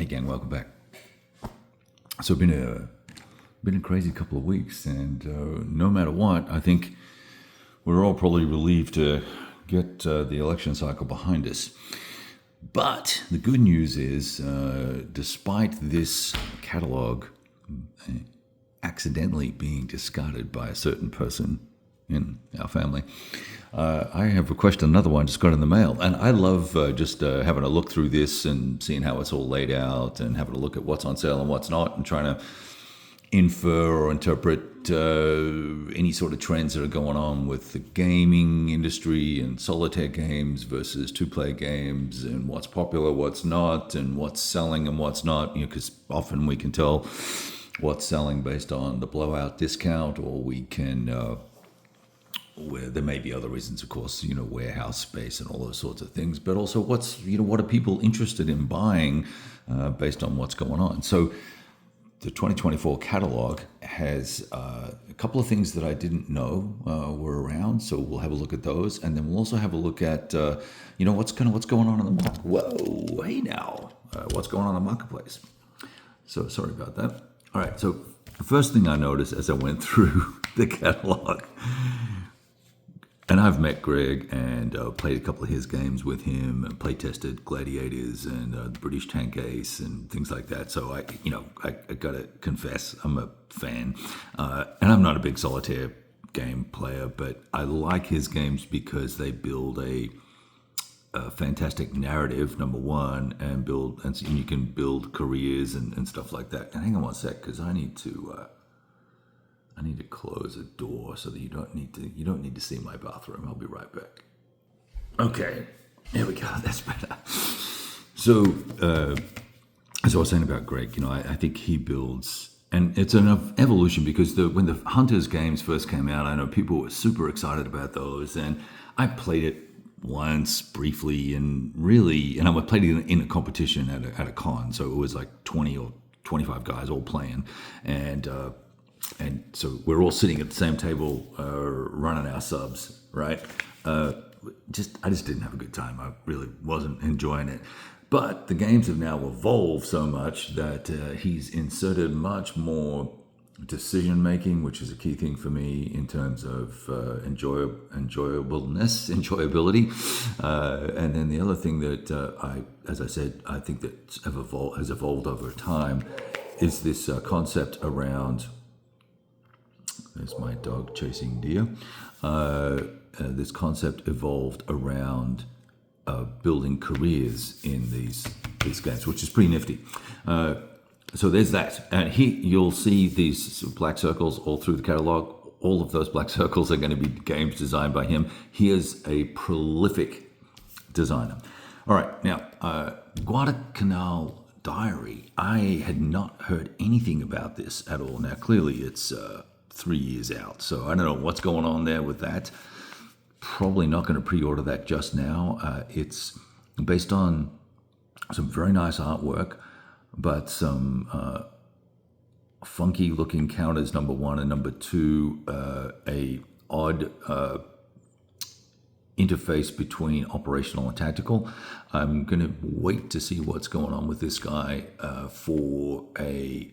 Hey gang, welcome back. So it's been a crazy couple of weeks, and no matter what, I think we're all probably relieved to get the election cycle behind us. But the good news is, despite this catalog accidentally being discarded by a certain person in our family, I have requested another one, just got in the mail. And I love just having a look through this and seeing how it's all laid out and having a look at what's on sale and what's not, and trying to infer or interpret any sort of trends that are going on with the gaming industry and solitaire games versus two-player games, and what's popular, what's not, and what's selling and what's not. Because often we can tell what's selling based on the blowout discount, or we can where there may be other reasons, of course, warehouse space and all those sorts of things, but also what are people interested in buying based on what's going on. So the 2024 catalog has a couple of things that I didn't know were around, so we'll have a look at those, and then we'll also have a look at what's going on in the market. Whoa, hey now, what's going on in the marketplace? So sorry about that. All right, so the first thing I noticed as I went through the catalog, and I've met Greg and played a couple of his games with him, and play tested Gladiators and the British Tank Ace and things like that. So I gotta confess, I'm a fan, and I'm not a big solitaire game player, but I like his games because they build a fantastic narrative, number one, and you can build careers and stuff like that. And hang on one sec, because I need to close a door so that you don't need to see my bathroom. I'll be right back. Okay, there we go. That's better. So, as I was saying about Greg, I think he builds, and it's an evolution, because when the Hunters games first came out, I know people were super excited about those, and I played it once briefly, and I played it in a competition at a con, so it was like 20 or 25 guys all playing, and so we're all sitting at the same table, running our subs, right? I just didn't have a good time. I really wasn't enjoying it. But the games have now evolved so much that he's inserted much more decision-making, which is a key thing for me in terms of enjoyability. And then the other thing that I think that has evolved over time is this concept around. There's my dog chasing deer. This concept evolved around building careers in these games, which is pretty nifty. So there's that. And you'll see these black circles all through the catalog. All of those black circles are going to be games designed by him. He is a prolific designer. All right, now, Guadalcanal Diary. I had not heard anything about this at all. Now, clearly it's 3 years out, so I don't know what's going on there with that. Probably not going to pre-order that just now. It's based on some very nice artwork, but some funky looking counters, number one, and number two, a odd interface between operational and tactical. I'm going to wait to see what's going on with this guy for a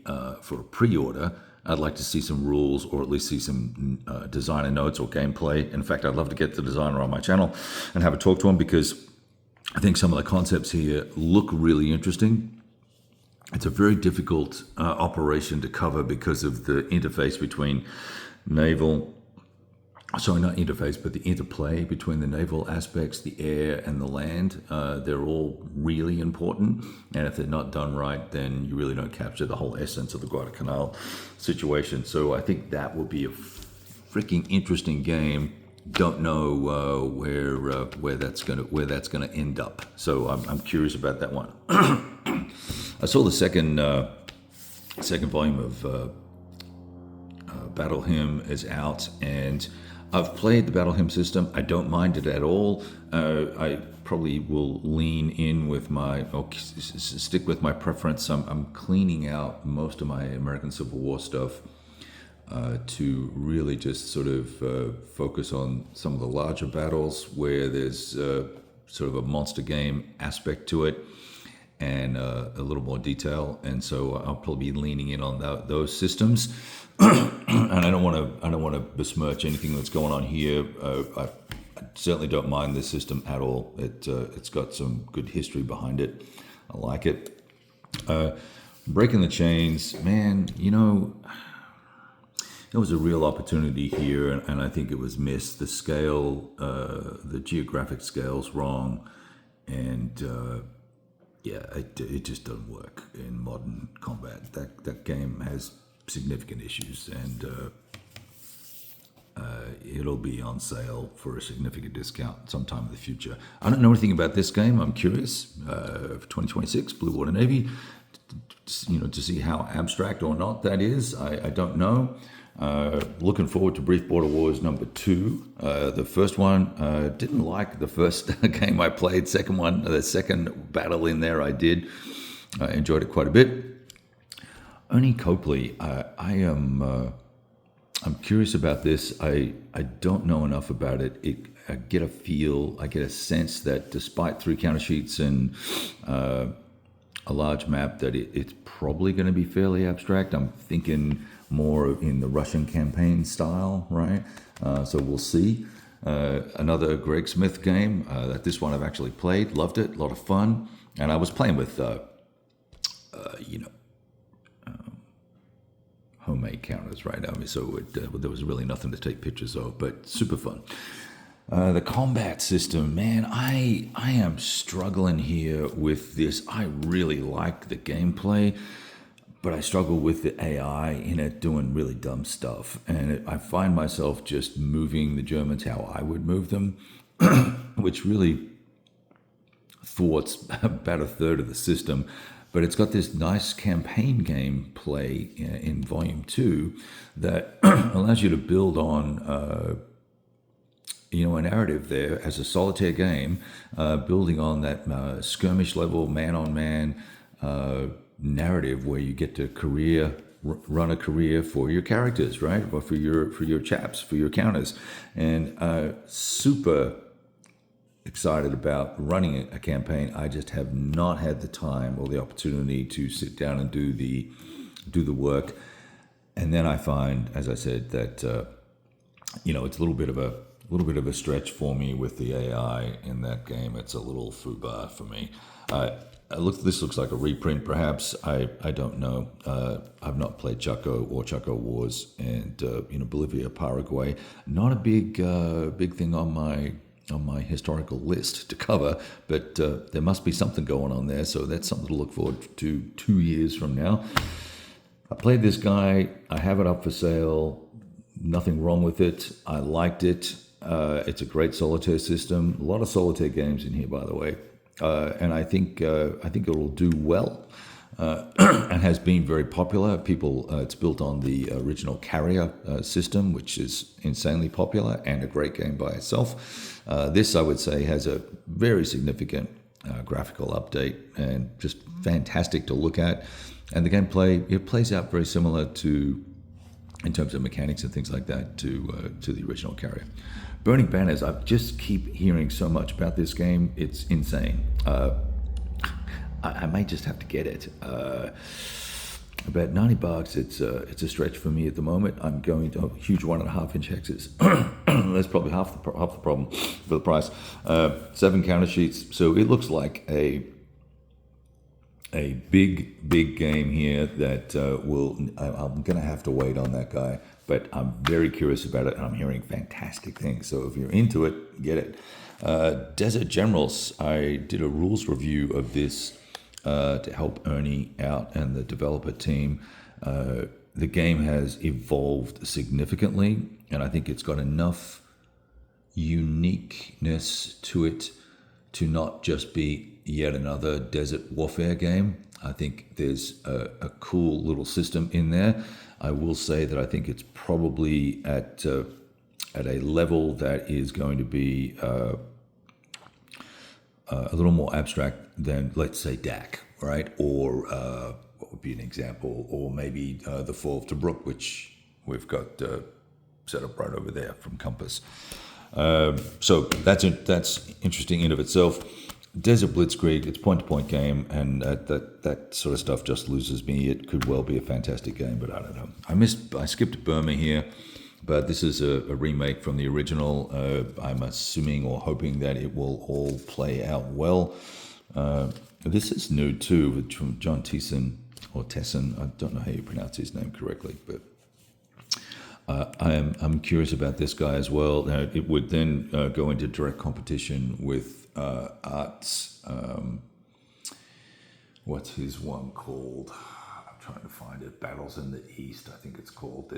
pre-order. I'd like to see some rules, or at least see some designer notes or gameplay. In fact, I'd love to get the designer on my channel and have a talk to him, because I think some of the concepts here look really interesting. It's a very difficult operation to cover because of the interface between not interface, but the interplay between the naval aspects, the air and the land. They're all really important, and if they're not done right, then you really don't capture the whole essence of the Guadalcanal situation. So I think that will be a freaking interesting game. Don't know where that's gonna end up. So I'm curious about that one. I saw the second volume of Battle Hymn is out, and I've played the Battle Hymn system. I don't mind it at all. I probably will stick with my preference. I'm cleaning out most of my American Civil War stuff to really just sort of focus on some of the larger battles where there's sort of a monster game aspect to it. and a little more detail, and so I'll probably be leaning in on those systems. And I don't want to besmirch anything that's going on here. I certainly don't mind this system at all. It's got some good history behind it. I like it. Breaking the chains, man. There was a real opportunity here, and I think it was missed. The scale, the geographic scale's wrong, and it just doesn't work in modern combat. That game has significant issues, and it'll be on sale for a significant discount sometime in the future. I don't know anything about this game. I'm curious for 2026 Blue Water Navy, to see how abstract or not that is. I don't know. Looking forward to Brief Border Wars number 2. The first one, didn't like the first game I played. The second battle in there I did. I enjoyed it quite a bit. Ernie Copley, I'm curious about this. I don't know enough about it. I get a sense that despite 3 counter sheets and a large map, that it's probably going to be fairly abstract. I'm thinking more in the Russian campaign style, right? So we'll see. Another Greg Smith game. This one I've actually played, loved it, a lot of fun. And I was playing with, homemade counters, right? So there was really nothing to take pictures of, but super fun. The combat system, man, I am struggling here with this. I really like the gameplay, but I struggle with the AI in it doing really dumb stuff. And I find myself just moving the Germans how I would move them, which really thwarts about a third of the system. But it's got this nice campaign game play in Volume 2 that allows you to build on a narrative there as a solitaire game, building on that skirmish level, man-on-man narrative where you get to run a career for your characters, right? Or for your chaps, for your counters. And super excited about running a campaign. I just have not had the time or the opportunity to sit down and do the work. And then I find, as I said, that it's a little bit of a stretch for me with the AI in that game. It's a little foobar for me. This looks like a reprint, perhaps. I don't know. I've not played Chaco or Chaco Wars, and Bolivia, Paraguay. Not a big thing on my historical list to cover, but there must be something going on there. So that's something to look forward to 2 years from now. I played this guy. I have it up for sale. Nothing wrong with it. I liked it. It's a great solitaire system. A lot of solitaire games in here, by the way, and I think it'll do well, and has been very popular. It's built on the original Carrier system, which is insanely popular and a great game by itself. This, I would say, has a very significant graphical update and just fantastic to look at. And the gameplay, it plays out very similar to, in terms of mechanics and things like that, to the original Carrier. Burning Banners, I just keep hearing so much about this game. It's insane. I might just have to get it. About $90, it's a stretch for me at the moment. I'm going to huge 1.5-inch hexes. That's probably half the problem for the price. 7 counter sheets, so it looks like a big game here that I'm going to have to wait on that guy, but I'm very curious about it, and I'm hearing fantastic things. So if you're into it, get it. Desert Generals, I did a rules review of this to help Ernie out and the developer team. The game has evolved significantly, and I think it's got enough uniqueness to it to not just be yet another desert warfare game. I think there's a cool little system in there. I will say that I think it's probably at a level that is going to be a little more abstract than, let's say, DAC, right? Or what would be an example? Or maybe the Fall of Tobruk, which we've got set up right over there from Compass. So that's interesting in of itself. Desert Blitzkrieg, it's point-to-point game, and that sort of stuff just loses me. It could well be a fantastic game, but I don't know. I skipped Burma here, but this is a remake from the original. I'm assuming or hoping that it will all play out well. This is new too, from John Thiessen, or Tesson. I don't know how you pronounce his name correctly, but I'm curious about this guy as well. Now, it would then go into direct competition with Arts. What's his one called? I'm trying to find it. Battles in the East, I think it's called.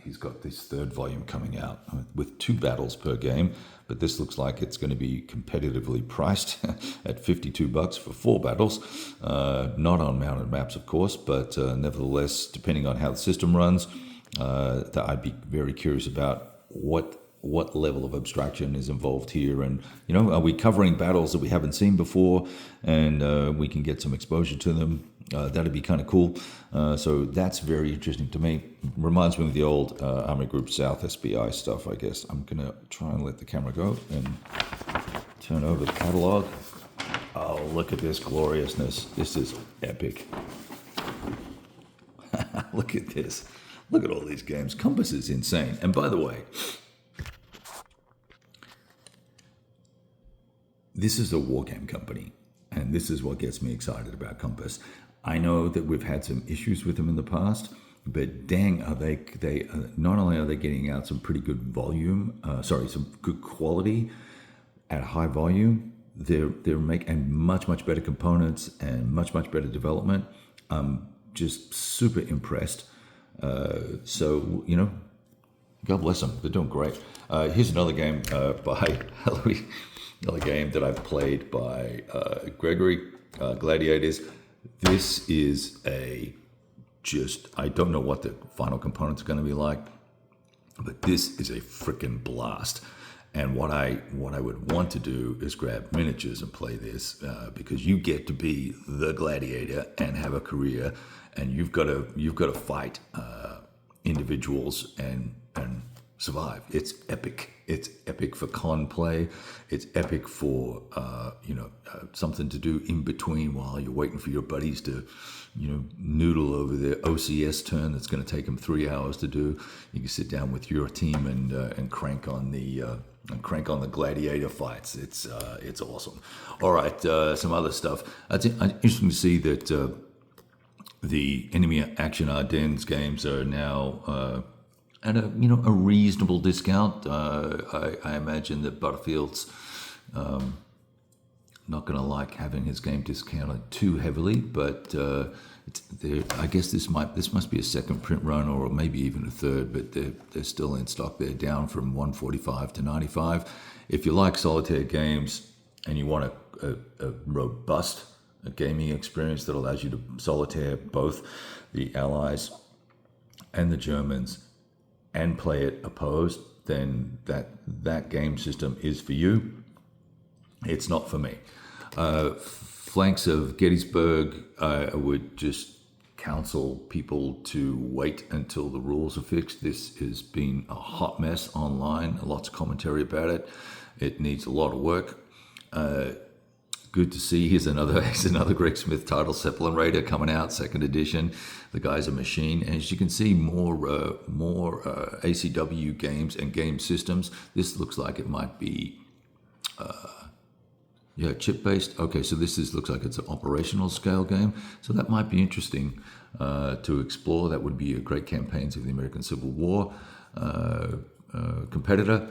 He's got this third volume coming out with 2 battles per game, but this looks like it's going to be competitively priced at $52 for 4 battles. Not on mounted maps, of course, but nevertheless, depending on how the system runs, that I'd be very curious about what level of abstraction is involved here, and are we covering battles that we haven't seen before, and we can get some exposure to them. That'd be kind of cool. So that's very interesting to me. Reminds me of the old Army Group South SBI stuff, I guess. I'm gonna try and let the camera go and turn over the catalog. Oh, look at this gloriousness. This is epic. Look at this. Look at all these games. Compass is insane. And by the way, this is a war game company, and this is what gets me excited about Compass. I know that we've had some issues with them in the past, but dang, are they not only are they getting out some pretty good volume, some good quality at high volume, they're making much better components and much better development. I'm just super impressed. So God bless them. They're doing great. Here's another game by another game that I've played by Gregory, Gladiators. This is I don't know what the final components are going to be like, but this is a freaking blast. And what I would want to do is grab miniatures and play this because you get to be the gladiator and have a career, and you've got to fight individuals and survive. It's epic. It's epic for con play. It's epic for something to do in between while you're waiting for your buddies to noodle over their OCS turn that's going to take them 3 hours to do. You can sit down with your team and crank on the gladiator fights. It's awesome. All right, some other stuff. It's interesting to see that the Enemy Action Ardennes games are now at a reasonable discount. I imagine that Butterfield's not going to like having his game discounted too heavily, but I guess this must be a second print run or maybe even a third, but they're still in stock. They're down from $145 to $95. If you like solitaire games and you want a robust gaming experience that allows you to solitaire both the Allies and the Germans and play it opposed, then that game system is for you. It's not for me. Flanks of Gettysburg, I would just counsel people to wait until the rules are fixed. This has been a hot mess online, lots of commentary about it. It needs a lot of work. Good to see. Here's another Greg Smith title, Zeppelin Raider, coming out, second edition. The guy's a machine. And as you can see, more ACW games and game systems. This looks like it might be chip-based. Okay, so this looks like it's an operational scale game. So that might be interesting to explore. That would be a great campaigns of the American Civil War competitor.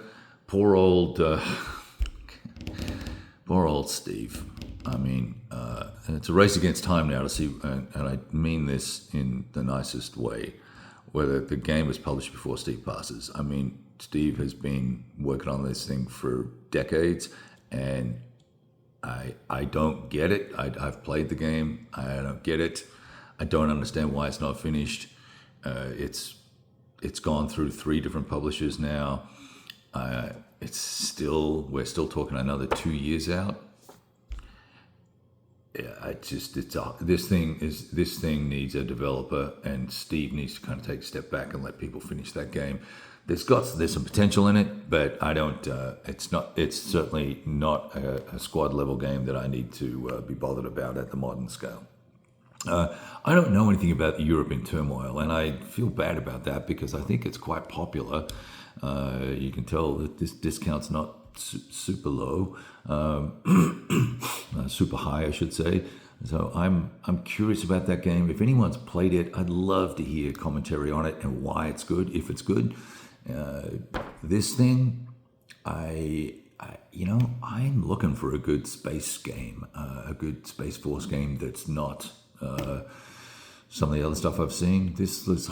Poor old Steve. I mean, and it's a race against time now to see, and I mean this in the nicest way, whether the game was published before Steve passes. I mean, Steve has been working on this thing for decades, and I don't get it. I've played the game. I don't get it. I don't understand why it's not finished. It's gone through 3 different publishers now. We're still talking another 2 years out. Yeah, this thing needs a developer, and Steve needs to kind of take a step back and let people finish that game. there's some potential in it, but I don't. It's certainly not a squad level game that I need to be bothered about at the modern scale. I don't know anything about the Europe in turmoil, and I feel bad about that because I think it's quite popular. You can tell that this discount's not super low, super high, I should say. So I'm curious about that game. If anyone's played it, I'd love to hear commentary on it and why it's good, if it's good. This thing, I'm looking for a good space game, a good Space Force game that's not some of the other stuff I've seen. This is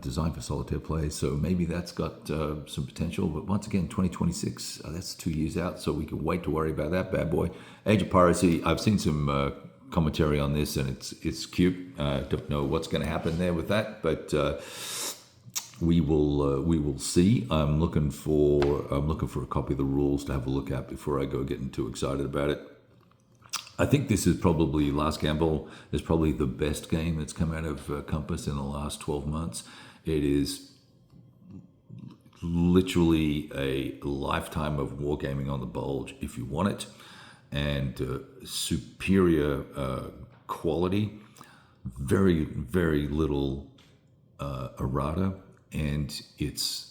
designed for solitaire play, so maybe that's got some potential. But once again, 2026, that's 2 years out, so we can wait to worry about that bad boy. Age of Piracy, I've seen some commentary on this, and it's cute. Don't know what's going to happen there with that, but we will see. I'm looking for a copy of the rules to have a look at before I go getting too excited about it. I think this is probably Last Gamble is probably the best game that's come out of Compass in the last 12 months. It is literally a lifetime of wargaming on the bulge if you want it, and superior quality, very, very little errata, and it's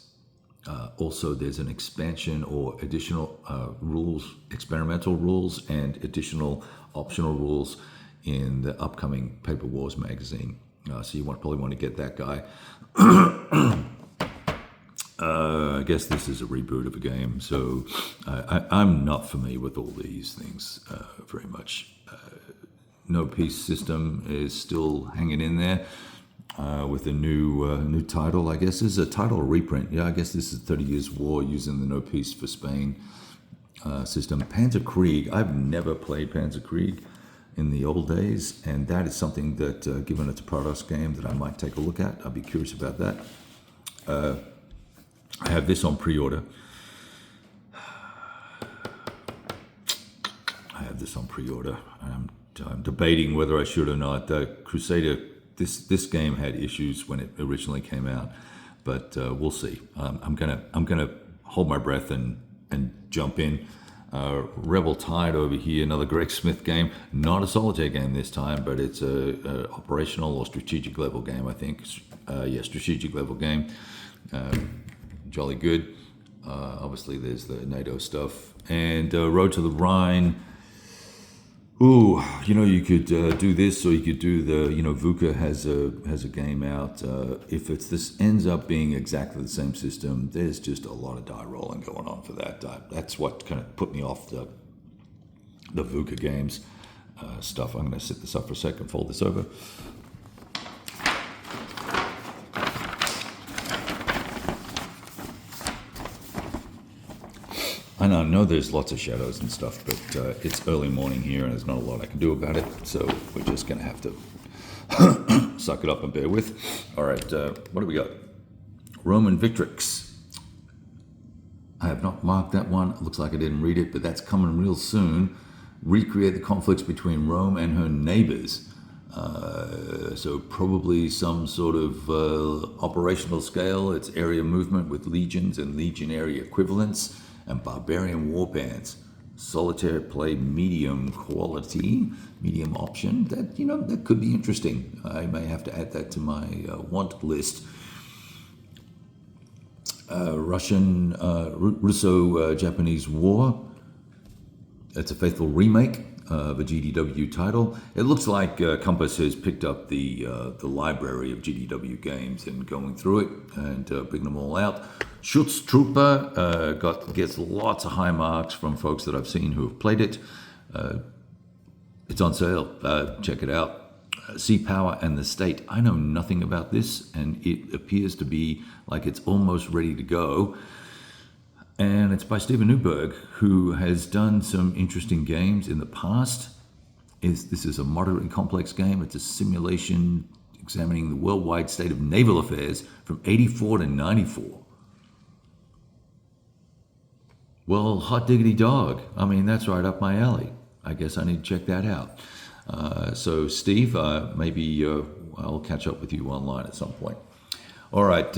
also there's an expansion or additional rules, experimental rules, and additional optional rules in the upcoming Paper Wars magazine. So you probably want to get that guy. I guess this is a reboot of a game, so I'm not familiar with all these things very much. No Peace system is still hanging in there with a new title. I guess this is a title reprint. Yeah, I guess this is 30 Years War using the No Peace for Spain system. Panzer Krieg, I've never played Panzer Krieg in the old days, and that is something that, given it's a Protoss game, that I might take a look at. I'll be curious about that. I have this on pre-order. I'm debating whether I should or not. Crusader, this game had issues when it originally came out, but we'll see. I'm gonna hold my breath and jump in. Rebel Tide over here, another Greg Smith game, not a solitaire game this time, but it's a operational or strategic level game, I think. Strategic level game. Jolly good. Obviously, there's the NATO stuff. And Road to the Rhine. Ooh, you could do this, or you could do the, VUCA has a game out. If this ends up being exactly the same system, there's just a lot of die rolling going on for that. That's what kind of put me off the VUCA games stuff. I'm going to set this up for a second, fold this over. And I know there's lots of shadows and stuff, but it's early morning here and there's not a lot I can do about it, so we're just going to have to suck it up and bear with. All right, what do we got? Roman Victrix. I have not marked that one. It looks like I didn't read it, but that's coming real soon. Recreate the conflicts between Rome and her neighbors. So probably some sort of operational scale. It's area movement with legions and legionary equivalents. And barbarian warbands, solitaire play, medium quality, medium option. That could be interesting. I may have to add that to my want list. Russo-Japanese War. It's a faithful remake of a GDW title. It looks like Compass has picked up the library of GDW games and going through it and bringing them all out. Schutztruppe gets lots of high marks from folks that I've seen who have played it. It's on sale. Check it out. Sea Power and the State. I know nothing about this, and it appears to be like it's almost ready to go. And it's by Steven Newberg, who has done some interesting games in the past. This is a moderately complex game. It's a simulation examining the worldwide state of naval affairs from 84 to 94. Well, hot diggity dog. I mean, that's right up my alley. I guess I need to check that out. So, Steve, maybe I'll catch up with you online at some point. All right.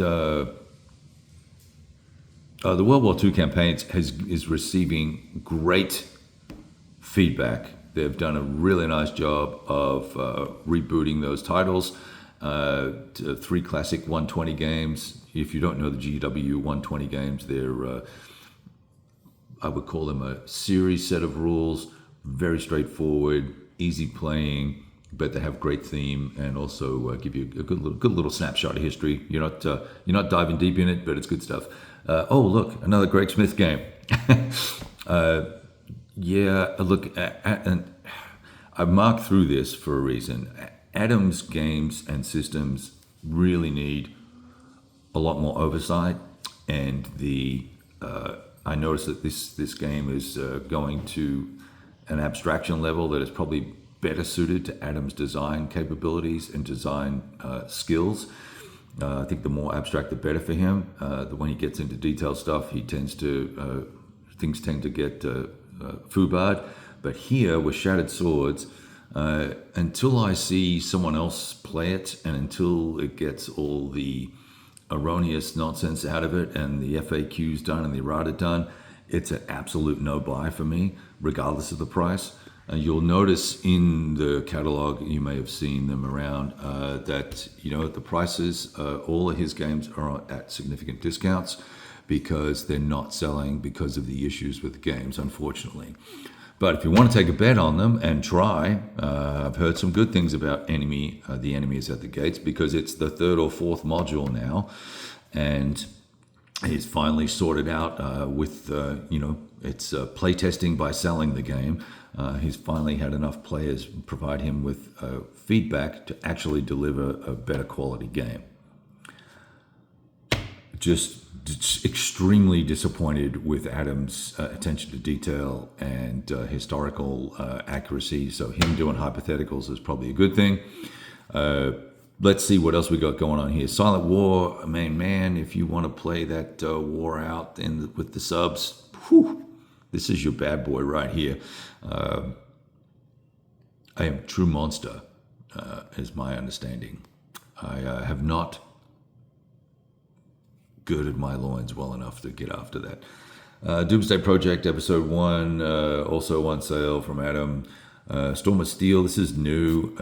The World War II campaign is receiving great feedback. They've done a really nice job of rebooting those titles. To 3 classic 120 games. If you don't know the GW 120 games, they're I would call them a series set of rules, very straightforward, easy playing, but they have great theme and also give you a good little snapshot of history. You're not diving deep in it, but it's good stuff. Oh, look, another Greg Smith game. Yeah, look, and I marked through this for a reason. Adam's games and systems really need a lot more oversight, and I noticed that this game is going to an abstraction level that is probably better suited to Adam's design capabilities and design skills. I think the more abstract, the better for him. When he gets into detailed stuff, things tend to get foobarred. But here with Shattered Swords, until I see someone else play it, and until it gets all the erroneous nonsense out of it and the FAQs done and the errata done, it's an absolute no buy for me, regardless of the price. You'll notice in the catalog, you may have seen them around, that the prices, all of his games are at significant discounts because they're not selling because of the issues with the games, unfortunately. But if you want to take a bet on them and try, I've heard some good things about The Enemy is at the Gates, because it's the 3rd or 4th module now, and he's finally sorted out with it's playtesting by selling the game. He's finally had enough players provide him with feedback to actually deliver a better quality game. Just extremely disappointed with Adam's attention to detail and historical accuracy. So him doing hypotheticals is probably a good thing. Let's see what else we got going on here. Silent War, man, if you want to play that war out with the subs, this is your bad boy right here. I am True Monster, is my understanding. I have not girded my loins well enough to get after that. Doomsday Project Episode 1, also on sale from Adam. Storm of Steel, this is new,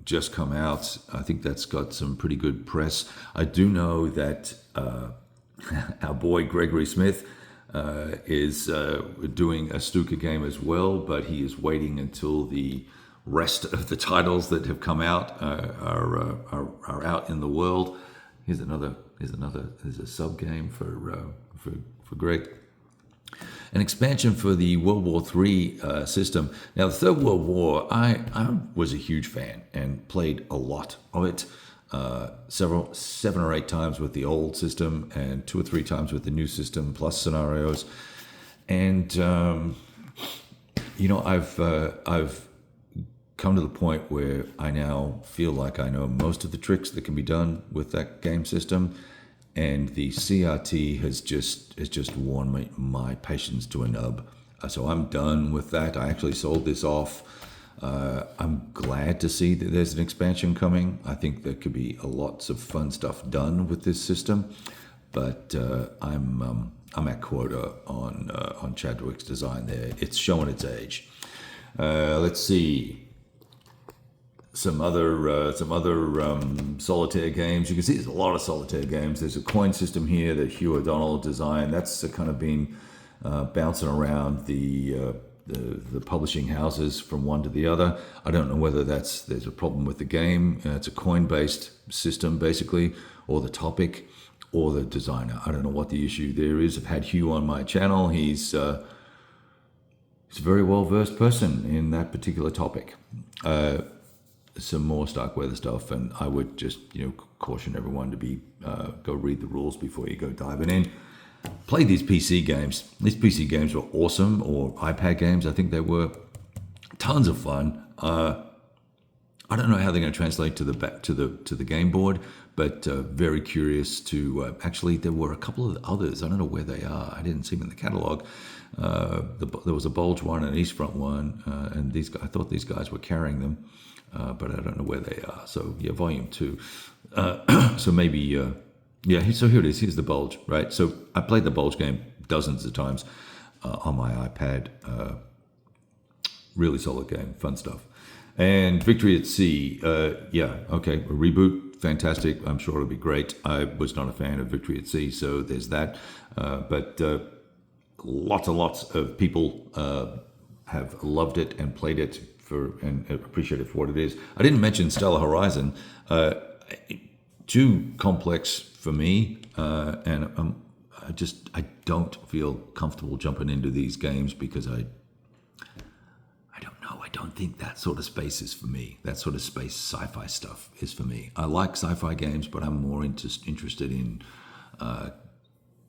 just come out. I think that's got some pretty good press. I do know that our boy Gregory Smith is doing a Stuka game as well, but he is waiting until the rest of the titles that have come out are out in the world. Here's a sub game for Greg. An expansion for the World War III system. Now, the Third World War, I was a huge fan and played a lot of it. 7 or 8 times with the old system and 2 or 3 times with the new system, plus scenarios. And I've come to the point where I now feel like I know most of the tricks that can be done with that game system, and the CRT has just worn my patience to a nub. So I'm done with that. I actually sold this off. I'm glad to see that there's an expansion coming. I think there could be lots of fun stuff done with this system, but I'm at quota on Chadwick's design there. It's showing its age. Let's see. Some other solitaire games. You can see there's a lot of solitaire games. There's a coin system here that Hugh O'Donnell designed. That's kind of been bouncing around the publishing houses from one to the other. I don't know whether there's a problem with the game. It's a coin-based system, basically, or the topic, or the designer. I don't know what the issue there is. I've had Hugh on my channel. He's a very well-versed person in that particular topic. Some more Starkweather stuff, and I would just caution everyone to go read the rules before you go diving in. Play these PC games. These PC games were awesome, or iPad games. I think they were tons of fun. I don't know how they're going to translate to the game board, but very curious to. Actually, there were a couple of others. I don't know where they are. I didn't see them in the catalog. There was a Bulge one and an East Front one, and I thought these guys were carrying them. But I don't know where they are. So yeah, volume 2. So maybe Yeah, so here it is. Here's the bulge, right? So I played the bulge game dozens of times on my iPad. Really solid game, fun stuff. And Victory at Sea, yeah, okay, a reboot, fantastic. I'm sure it'll be great. I was not a fan of Victory at Sea, so there's that. But lots and lots of people have loved it and played it for and appreciate it for what it is. I didn't mention Stellar Horizon. Too complex for me, and I don't feel comfortable jumping into these games because I don't know. I don't think that sort of space is for me. That sort of space sci-fi stuff is for me. I like sci-fi games, but I'm more interested in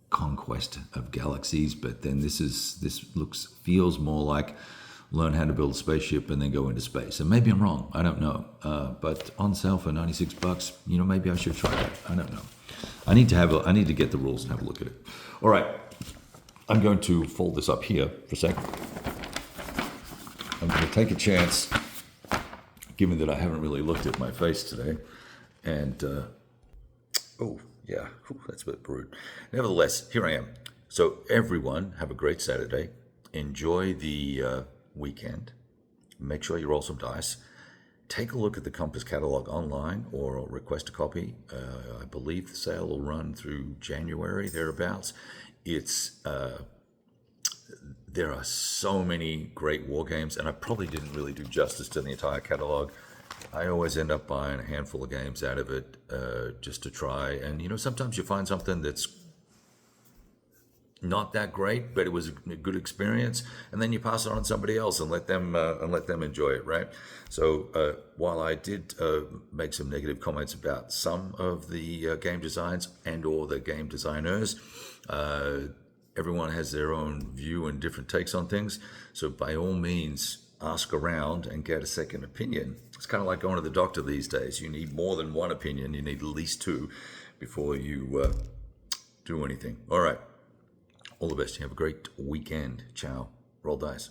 conquest of galaxies. But then this feels more like learn how to build a spaceship and then go into space. And maybe I'm wrong. I don't know. But on sale for $96, maybe I should try that. I don't know. I need to get the rules and have a look at it. All right. I'm going to fold this up here for a second. I'm going to take a chance, given that I haven't really looked at my face today. And, oh, yeah, that's a bit rude. Nevertheless, here I am. So everyone, have a great Saturday. Enjoy the weekend. Make sure you roll some dice. Take a look at the Compass catalog online or request a copy. I believe the sale will run through January, thereabouts. There are so many great war games, and I probably didn't really do justice to the entire catalog. I always end up buying a handful of games out of it just to try. And, sometimes you find something that's not that great, but it was a good experience, and then you pass it on to somebody else and let them enjoy it, right? So while I did make some negative comments about some of the game designs and/or the game designers, everyone has their own view and different takes on things. So by all means, ask around and get a second opinion. It's kind of like going to the doctor these days. You need more than one opinion. You need at least two before you do anything. All right. All the best. You have a great weekend. Ciao. Roll dice.